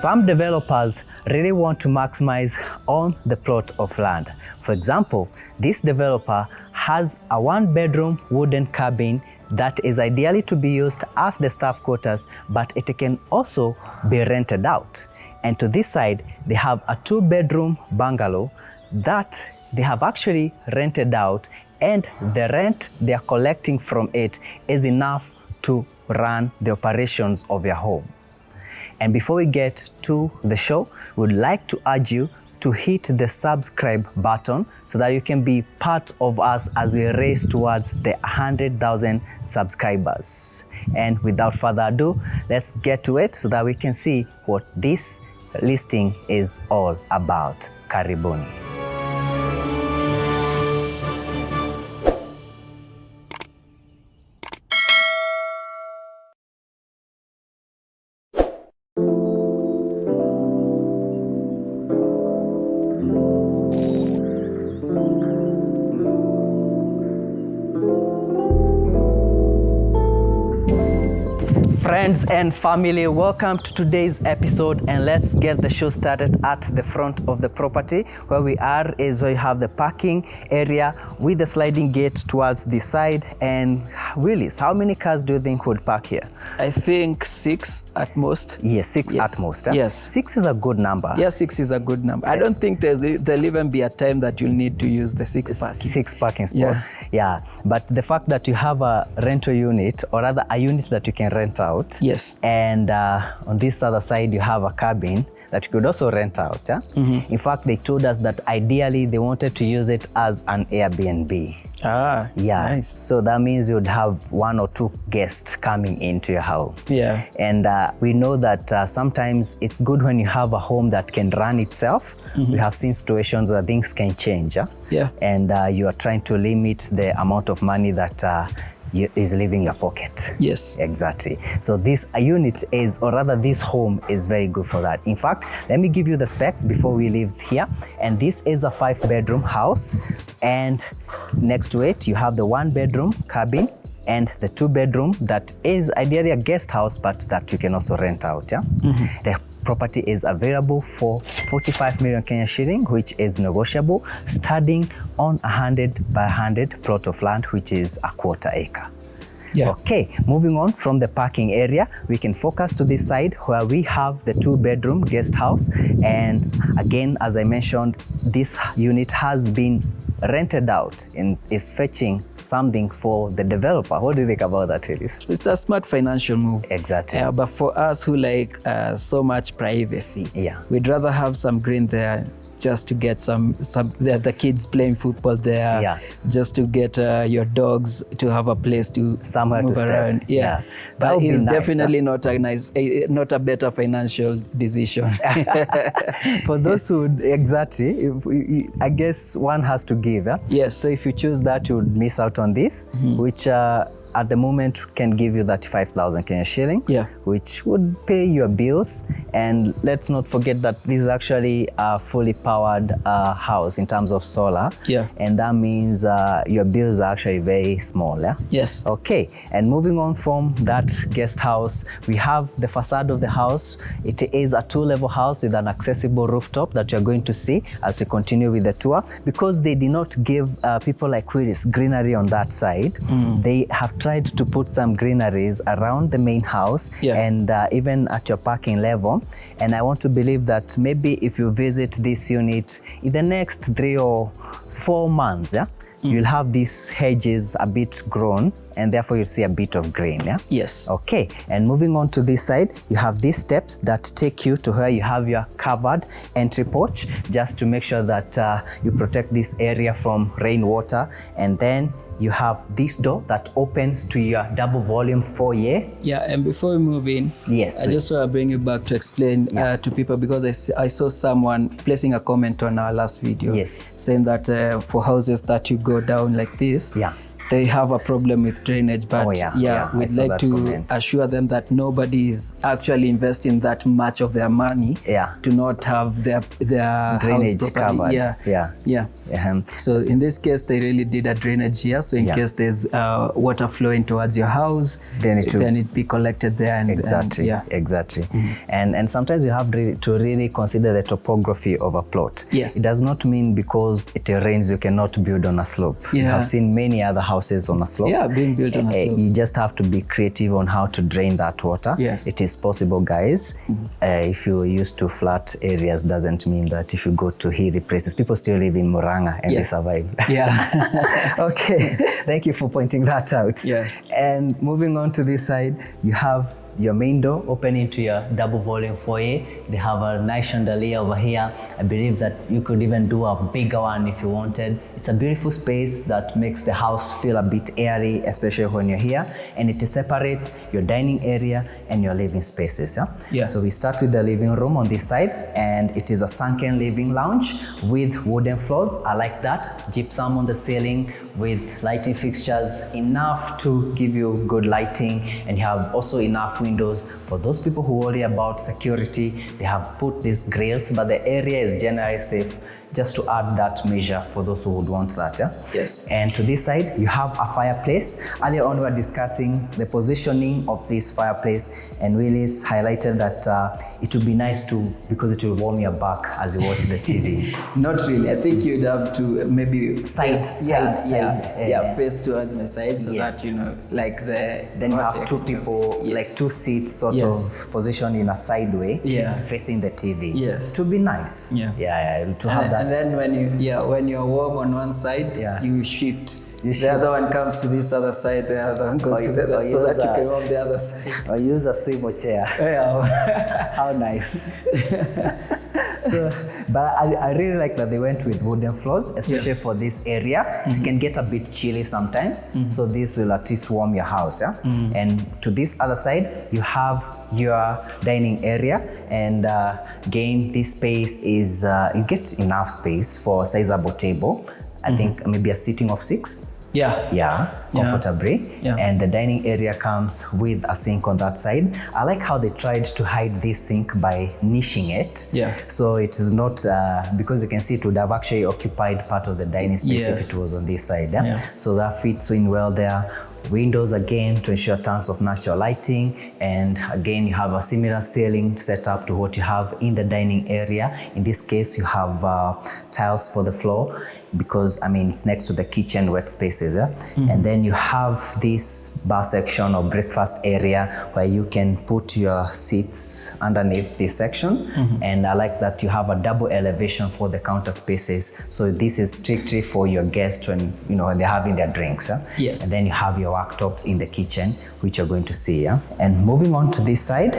some developers really want to maximize on the plot of land. For example, this developer has a 1-bedroom wooden cabin that is ideally to be used as the staff quarters, but it can also be rented out. And to this side, they have a 2-bedroom bungalow that they have actually rented out, and the rent they are collecting from it is enough to run the operations of your home. And before we get to the show, we would like to urge you to hit the subscribe button so that you can be part of us as we race towards the 100,000 subscribers. And without further ado, let's get to it so that we can see what this listing is all about. Karibuni. Friends and family, welcome to today's episode, and let's get the show started at the front of the property. Where we are is where you have the parking area with the sliding gate towards the side. And Willis, how many cars do you think would park here? I think 6 at most. Yes, 6 at most. Yes. 6 is a good number. Yes, 6 is a good number. I don't think there'll even be a time that you'll need to use the 6 parking. 6 parking spots. Yeah. But the fact that you have a rental unit, or rather a unit that you can rent out. Yes. And on this other side, you have a cabin that you could also rent out. Yeah? Mm-hmm. In fact, they told us that ideally they wanted to use it as an Airbnb. Ah, yes. Nice. So that means you'd have 1 or 2 guests coming into your house. Yeah. And we know that sometimes it's good when you have a home that can run itself. Mm-hmm. We have seen situations where things can change. Yeah. And you are trying to limit the amount of money that is leaving your pocket. Yes. Exactly. So this unit is, or rather this home is very good for that. In fact, let me give you the specs before we leave here. And this is a 5-bedroom house. And next to it, you have the 1-bedroom cabin and the 2-bedroom that is ideally a guest house, but that you can also rent out. Yeah. Mm-hmm. The property is available for 45 million Kenya shilling, which is negotiable, starting on 100 by 100 plot of land, which is a 1/4 acre. Yeah. Okay, moving on from the parking area, we can focus to this side where we have the 2-bedroom guest house. And again, as I mentioned, this unit has been rented out and is fetching something for the developer. What do you think about that, Willis? It's a smart financial move. Exactly. But for us who like so much privacy, we'd rather have some green there, just to get some the kids playing football there, just to get your dogs to have a place to somewhere move to around. stay. Yeah. But it's definitely not a better financial decision. For those who I guess one has to give. Yes. So if you choose that, you would miss out on this, which at the moment can give you 35,000 Kenya shillings, which would pay your bills. And let's not forget that this is actually a fully powered house in terms of solar. Yeah. And that means your bills are actually very small. Yeah? Yes. Okay. And moving on from that guest house, we have the facade of the house. It is a 2-level house with an accessible rooftop that you're going to see as we continue with the tour. Because they did not give people like Willis greenery on that side, they have tried to put some greeneries around the main house and even at your parking level. And I want to believe that maybe if you visit this unit in the next 3 or 4 months, you'll have these hedges a bit grown, and therefore you'll see a bit of green. Yes. Okay, and moving on to this side, you have these steps that take you to where you have your covered entry porch, just to make sure that you protect this area from rainwater. And then you have this door that opens to your double volume foyer. Yeah, and before we move in, I just want to bring you back to explain to people, because I saw someone placing a comment on our last video saying that for houses that you go down like this, they have a problem with drainage, but we'd like to assure them that nobody is actually investing that much of their money to not have their drainage house properly. covered. So in this case, they really did a drainage here. So in case there's water flowing towards your house, then it be collected there. And, exactly. And sometimes you have to really consider the topography of a plot. Yes. It does not mean because it rains you cannot build on a slope. You have seen many other houses on a slope. Being built on a slope. You just have to be creative on how to drain that water. Yes. It is possible, guys. If you're used to flat areas, doesn't mean that if you go to hilly places, people still live in Muranga and they survive. Okay, thank you for pointing that out. And moving on to this side, you have your main door opening to your double volume foyer. They have a nice chandelier over here. I believe that you could even do a bigger one if you wanted. It's a beautiful space that makes the house feel a bit airy, especially when you're here. And it separates your dining area and your living spaces. So we start with the living room on this side, and it is a sunken living lounge with wooden floors. I like that. Gypsum on the ceiling with lighting fixtures, enough to give you good lighting, and you have also enough windows. For those people who worry about security, they have put these grills, but the area is generally safe, just to add that measure for those who would want that. Yes. And to this side, you have a fireplace. Earlier on, we were discussing the positioning of this fireplace, and Willis highlighted that it would be nice to, because it will warm your back as you watch the TV. Not really. I think you'd have to maybe face towards my side, so that, you know, like then you have two people, like two seats sort of positioned in a side way, facing the TV. To be nice. To have that. And then when you're warm on one side, you shift. The other one comes to this other side, the other one goes to the other, so that you can warm the other side. Or use a swivel chair. How nice. But I really like that they went with wooden floors, especially for this area. It can get a bit chilly sometimes, so this will at least warm your house. And to this other side, you have your dining area, and again, this space is you get enough space for a sizable table. I think maybe a seating of 6. Comfortably. And the dining area comes with a sink on that side. I like how they tried to hide this sink by niching it. So it is not, because you can see it would have actually occupied part of the dining space if it was on this side. So that fits in well there. Windows again to ensure tons of natural lighting, and again you have a similar ceiling set up to what you have in the dining area. In this case, you have tiles for the floor, because I mean it's next to the kitchen wet spaces. And then you have this bar section or breakfast area where you can put your seats underneath this section. And I like that you have a double elevation for the counter spaces, so this is strictly for your guests when when they're having their drinks. And then you have your worktops in the kitchen, which you're going to see. And moving on to this side,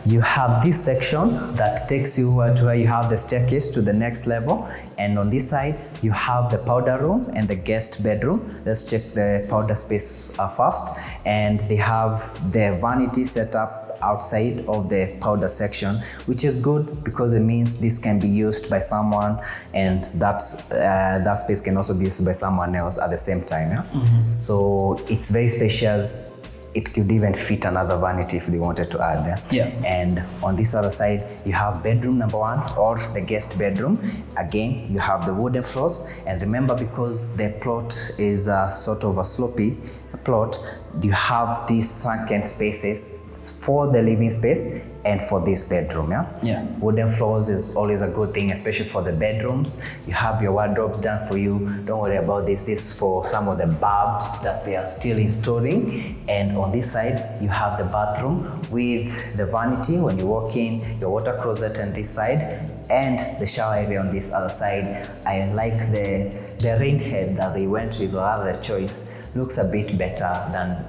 you have this section that takes you to where you have the staircase to the next level. And on this side, you have the powder room and the guest bedroom. Let's check the powder space first. And they have the vanity set up outside of the powder section, which is good because it means this can be used by someone, and that space can also be used by someone else at the same time. So it's very spacious. It could even fit another vanity if they wanted to add. And on this other side, you have bedroom number 1, or the guest bedroom. Again, you have the wooden floors. And remember, because the plot is sort of a slopey plot, you have these sunken spaces for the living space and for this bedroom. Wooden floors is always a good thing, especially for the bedrooms. You have your wardrobes done for you. Don't worry about this. This is for some of the bulbs that they are still installing. And on this side, you have the bathroom with the vanity when you walk in, your water closet on this side, and the shower area on this other side. I like the rain head that they went with, or other choice. Looks a bit better than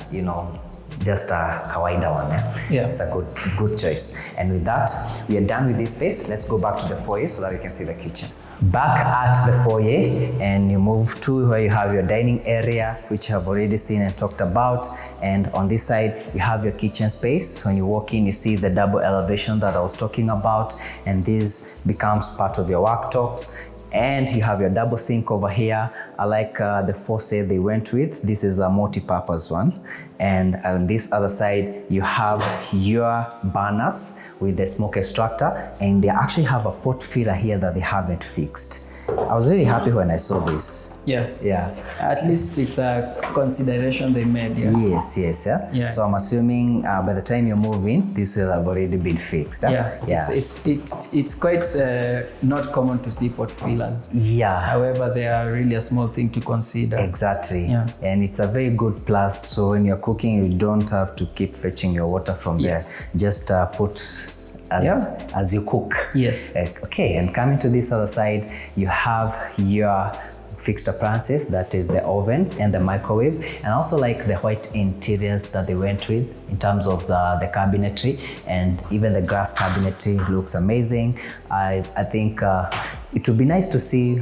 just a kawaida one. It's a good choice. And with that, we are done with this space. Let's go back to the foyer so that we can see the kitchen. Back at the foyer, and you move to where you have your dining area, which you have already seen and talked about. And on this side, you have your kitchen space. When you walk in, you see the double elevation that I was talking about, and this becomes part of your worktops. And you have your double sink over here. I like the faucet they went with. This is a multi-purpose one. And on this other side, you have your burners with the smoke extractor, and they actually have a pot filler here that they haven't fixed. I was really happy when I saw this. Yeah. At least it's a consideration they made. Yes. Yeah. So I'm assuming by the time you move in, this will have already been fixed. It's quite not common to see pot fillers. However, they are really a small thing to consider. Exactly. And it's a very good plus. So when you're cooking, you don't have to keep fetching your water from there. Just put as you cook. Yes. Okay, and coming to this other side, you have your fixed appliances, that is the oven and the microwave, and also like the white interiors that they went with in terms of the cabinetry, and even the glass cabinetry looks amazing. I think it would be nice to see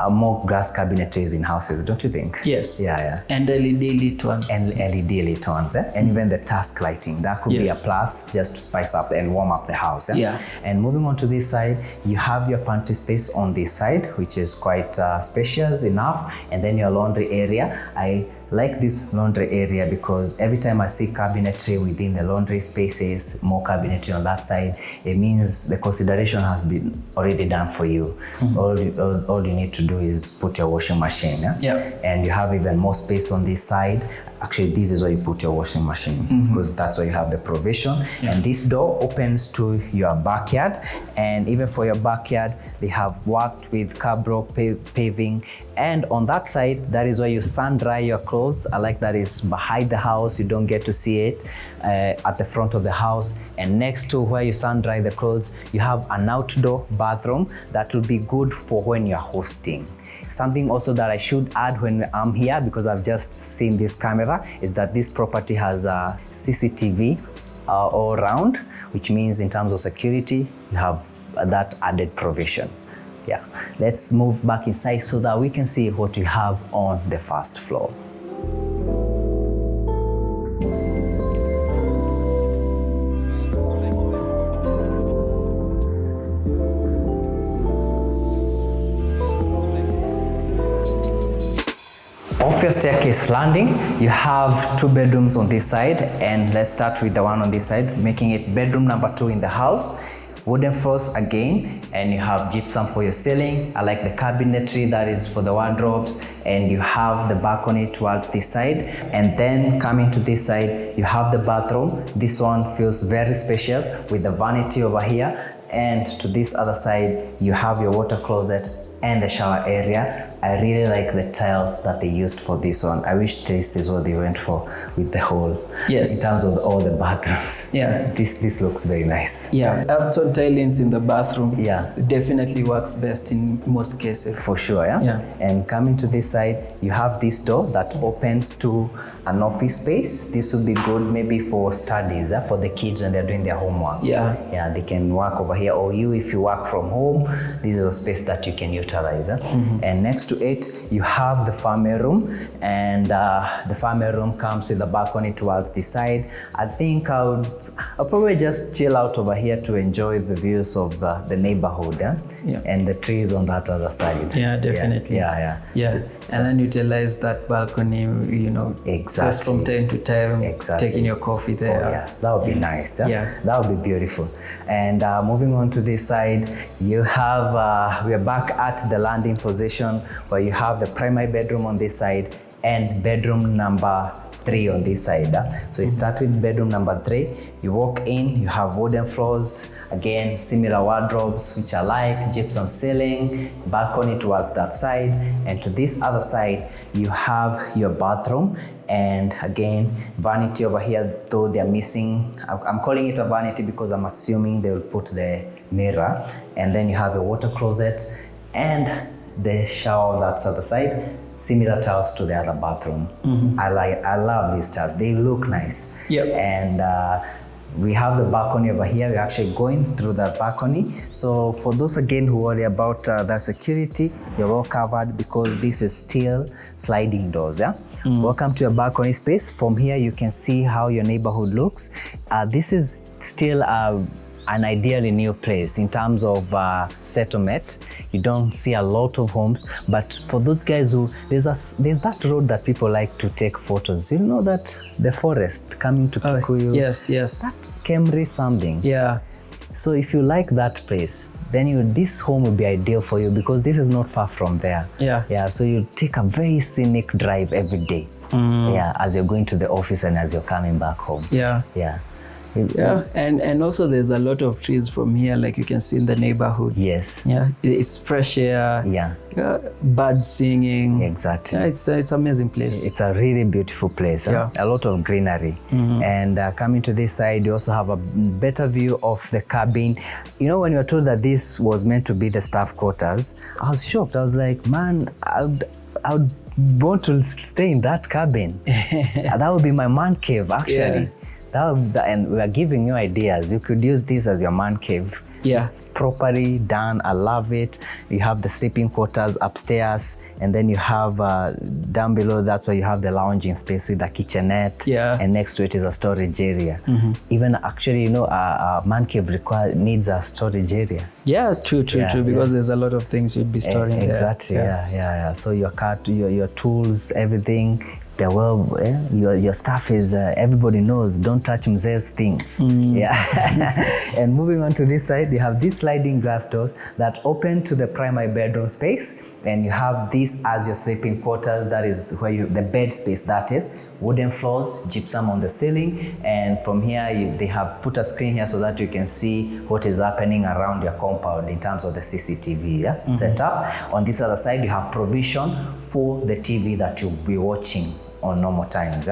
more glass cabinetries in houses, don't you think? Yes. Yeah. And LED lit ones. And LED lit ones, and even the task lighting. That could be a plus just to spice up and warm up the house. And moving on to this side, you have your pantry space on this side, which is quite spacious enough. And then your laundry area. I like this laundry area because every time I see cabinetry within the laundry spaces, more cabinetry on that side, it means the consideration has been already done for you. All you need to do is put your washing machine. And you have even more space on this side. Actually, this is where you put your washing machine because that's where you have the provision. And this door opens to your backyard. And even for your backyard, they have worked with curb rock paving. And on that side, that is where you sun dry your clothes. I like that it's behind the house. You don't get to see it at the front of the house. And next to where you sun dry the clothes, you have an outdoor bathroom that will be good for when you're hosting. Something also that I should add when I'm here, because I've just seen this camera, is that this property has a CCTV all around, which means in terms of security, you have that added provision. Let's move back inside so that we can see what we have on the first floor. Off your staircase landing, you have 2 bedrooms on this side, and let's start with the one on this side, making it bedroom number 2 in the house. Wooden floors again, and you have gypsum for your ceiling. I like the cabinetry that is for the wardrobes, and you have the balcony towards this side. And then coming to this side, you have the bathroom. This one feels very spacious with the vanity over here. And to this other side, you have your water closet and the shower area. I really like the tiles that they used for this one. I wish this is what they went for with the whole. In terms of all the bathrooms. This looks very nice. Upton tilings in the bathroom. It definitely works best in most cases. For sure, And coming to this side, you have this door that opens to an office space. This would be good maybe for studies, for the kids when they're doing their homework. They can work over here, or you, if you work from home, this is a space that you can utilize. And next to it, you have the family room, and the family room comes with a balcony towards the side. I think I'll probably just chill out over here to enjoy the views of the neighborhood and the trees on that other side. Definitely. And then utilize that balcony, just from time to time, taking your coffee there. That would be nice. That would be beautiful. And moving on to this side, you have, we are back at the landing position where you have the primary bedroom on this side and bedroom number 3 on this side. So you start with bedroom number 3, you walk in, you have wooden floors, again similar wardrobes, which I like, gypsum ceiling, balcony towards that side, and to this other side you have your bathroom, and again vanity over here, though they're missing. I'm calling it a vanity because I'm assuming they will put the mirror, and then you have a water closet and the shower on that other side. Similar tiles to the other bathroom. I love these tiles. They look nice. And we have the balcony over here. We're actually going through that balcony. So for those again who worry about the security, you're well covered because this is still sliding doors. Welcome to your balcony space. From here you can see how your neighborhood looks. This is still a an ideally new place in terms of settlement. You don't see a lot of homes, but for those guys who, there's that road that people like to take photos. You know that the forest coming to Kikuyu? Yes. That Kemri something. Yeah. So if you like that place, then this home will be ideal for you because this is not far from there. Yeah. So you take a very scenic drive every day. Yeah, as you're going to the office and as you're coming back home. Yeah. And also there's a lot of trees from here, like you can see in the neighborhood. Yes. Yeah, it's fresh air. Yeah. Birds singing. Exactly. Yeah, it's an amazing place. It's a really beautiful place. Yeah. A lot of greenery. And coming to this side, you also have a better view of the cabin. You know, when you were told that this was meant to be the staff quarters, I was shocked. I was like, man, I would want to stay in that cabin. That would be my man cave, actually. And we are giving you ideas. You could use this as your man cave. Yeah. It's properly done. I love it. You have the sleeping quarters upstairs, and then you have down below, that's where you have the lounging space with the kitchenette. Yeah. And next to it is a storage area. Even actually, you know, a man cave needs a storage area. Yeah, true, because there's a lot of things you'd be storing there. Exactly, yeah. So your cart, your tools, everything. Your stuff is, everybody knows, don't touch Mze's things. Yeah. And moving on to this side, you have these sliding glass doors that open to the primary bedroom space. And you have this as your sleeping quarters. That is where the bed space, that is. Wooden floors, gypsum on the ceiling. And from here, they have put a screen here so that you can see what is happening around your compound in terms of the CCTV setup. On this other side, you have provision for the TV that you'll be watching on normal times,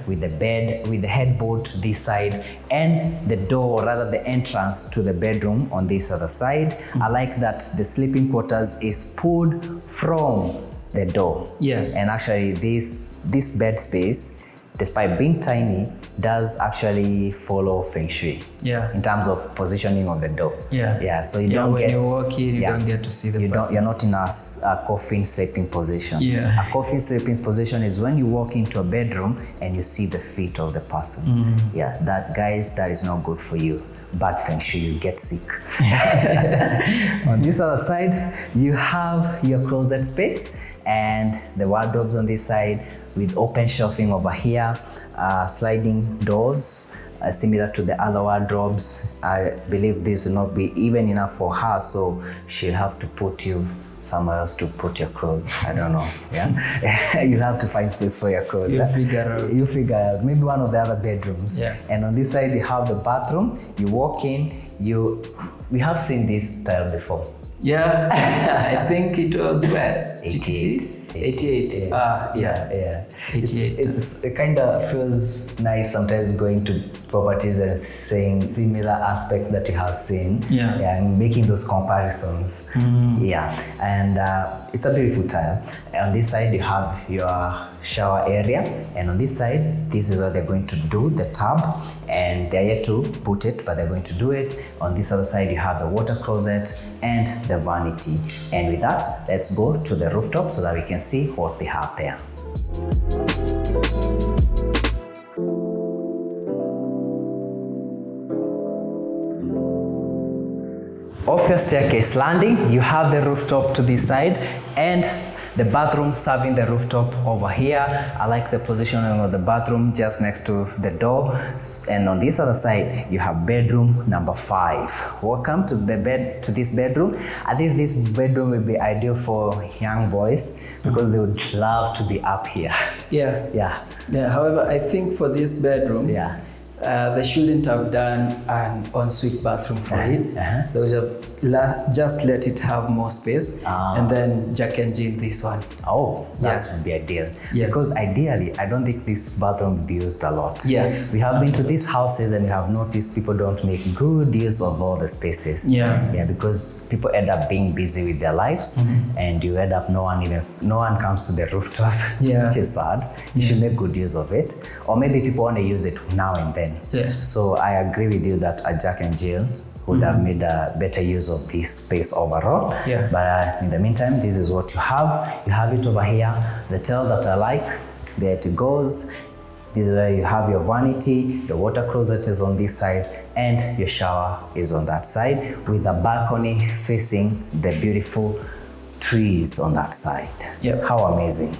with the bed, with the headboard to this side, and the door, or rather the entrance to the bedroom on this other side. I like that the sleeping quarters is pulled from the door. Yes. And actually this bed space, despite being tiny, does actually follow Feng Shui. Yeah. In terms of positioning of the door. Yeah. So you don't when get, you walk in, you don't get to see the person. You're not in a coffin sleeping position. Yeah. A coffin sleeping position is when you walk into a bedroom and you see the feet of the person. Yeah, that is not good for you. Bad Feng Shui, you get sick. On this other side, you have your closet space and the wardrobes on this side with open shelving over here, sliding doors, similar to the other wardrobes. I believe this will not be even enough for her, so she'll have to put you somewhere else to put your clothes. I don't know. Yeah. You'll have to find space for your clothes. You figure out. Maybe one of the other bedrooms. Yeah. And on this side, you have the bathroom. You walk in, we have seen this style before. Yeah. I think it was where? 88. 88. Yeah. 88. It kind of feels nice sometimes going to properties and saying similar aspects that you have seen. Yeah. And making those comparisons. Yeah. And it's a beautiful tile. On this side, you have your shower area, and on this side, this is where they're going to do the tub, and they're yet to put it, but they're going to do it. On this other side, you have the water closet and the vanity. And with that, let's go to the rooftop so that we can see what they have there. Off your staircase landing, you have the rooftop to this side and the bathroom serving the rooftop over here. I like the positioning of the bathroom just next to the door. And on this other side, you have bedroom number 5. Welcome to this bedroom. I think this bedroom will be ideal for young boys because they would love to be up here. Yeah. However, I think for this bedroom, they shouldn't have done an ensuite bathroom for it. They would have just let it have more space and then Jack and Jill this one. Oh, that would be ideal. Yeah. Because ideally, I don't think this bathroom will be used a lot. Yes. We have been to these houses and we have noticed people don't make good use of all the spaces. Yeah, because people end up being busy with their lives and you end up no one comes to the rooftop, which is sad. You should make good use of it. Or maybe people want to use it now and then. Yes. So I agree with you that a Jack and Jill would have made a better use of this space overall. Yeah. But in the meantime, this is what you have. You have it over here. The tile that I like, there it goes. This is where you have your vanity, your water closet is on this side, and your shower is on that side, with a balcony facing the beautiful trees on that side. Yep. How amazing.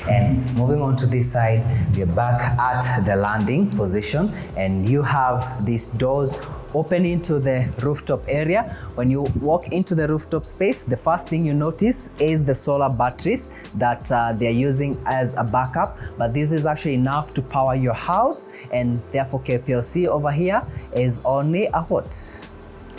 And moving on to this side, we're back at the landing position, and you have these doors open into the rooftop area. When you walk into the rooftop space, the first thing you notice is the solar batteries that they're using as a backup, but this is actually enough to power your house, and therefore KPLC over here is only a what?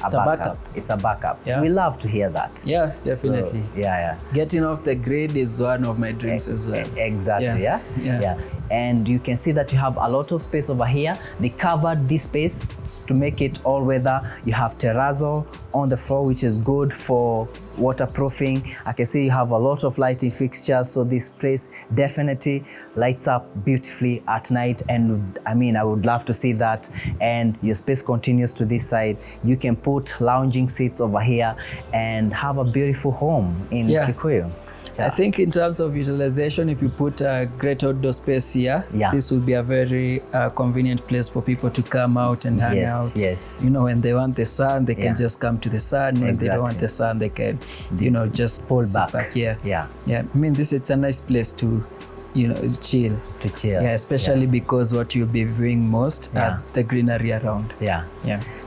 It's a backup. It's a backup. Yeah. We love to hear that. Yeah, definitely. So, yeah. Getting off the grid is one of my dreams as well. Exactly, yeah. And you can see that you have a lot of space over here. They covered this space to make it all weather. You have terrazzo on the floor, which is good for waterproofing. I can see you have a lot of lighting fixtures, so this place definitely lights up beautifully at night, and I mean, I would love to see that. And your space continues to this side. You can put lounging seats over here and have a beautiful home in Kikuyu. I think in terms of utilization, if you put a great outdoor space here, this will be a very convenient place for people to come out and hang out. Yes. You know, when they want the sun, they can just come to the sun. When they don't want the sun, they can, you know, just pull back. Yeah. I mean, it's a nice place to, you know, chill. Yeah, especially because what you'll be viewing most are the greenery around.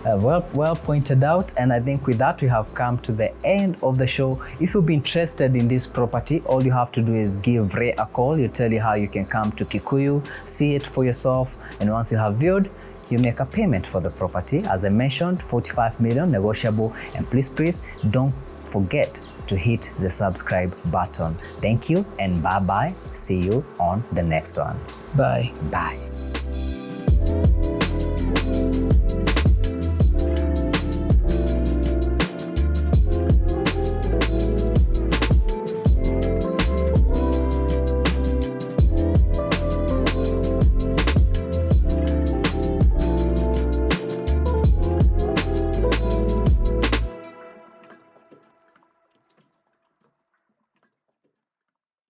Well pointed out, and I think with that we have come to the end of the show. If you've been interested in this property, all you have to do is give Ray a call. He'll tell you how you can come to Kikuyu, see it for yourself, and once you have viewed, you make a payment for the property. As I mentioned, 45 million negotiable, and please don't forget to hit the subscribe button. Thank you and bye-bye. See you on the next one. Bye. Bye.